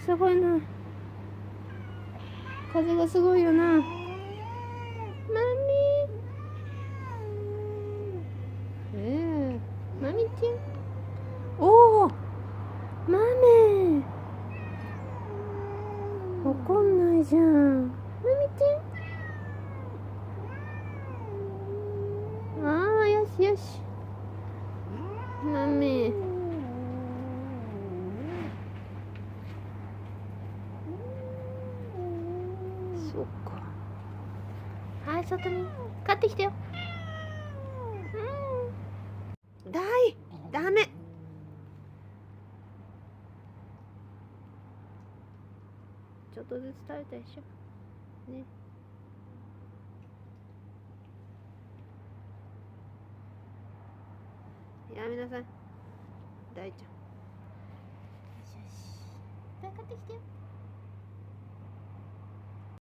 すごいな。風がすごいよな。マミー。マミちゃん。おお。マメ。怒んないじゃん。マミちゃん。ああ、よしよし。マメ。そっか。はい、外に帰ってきてよ。ダメ。ちょっとずつ食べたでしょ。ね。やめなさい。大ちゃん。よしよし。帰ってきてよ。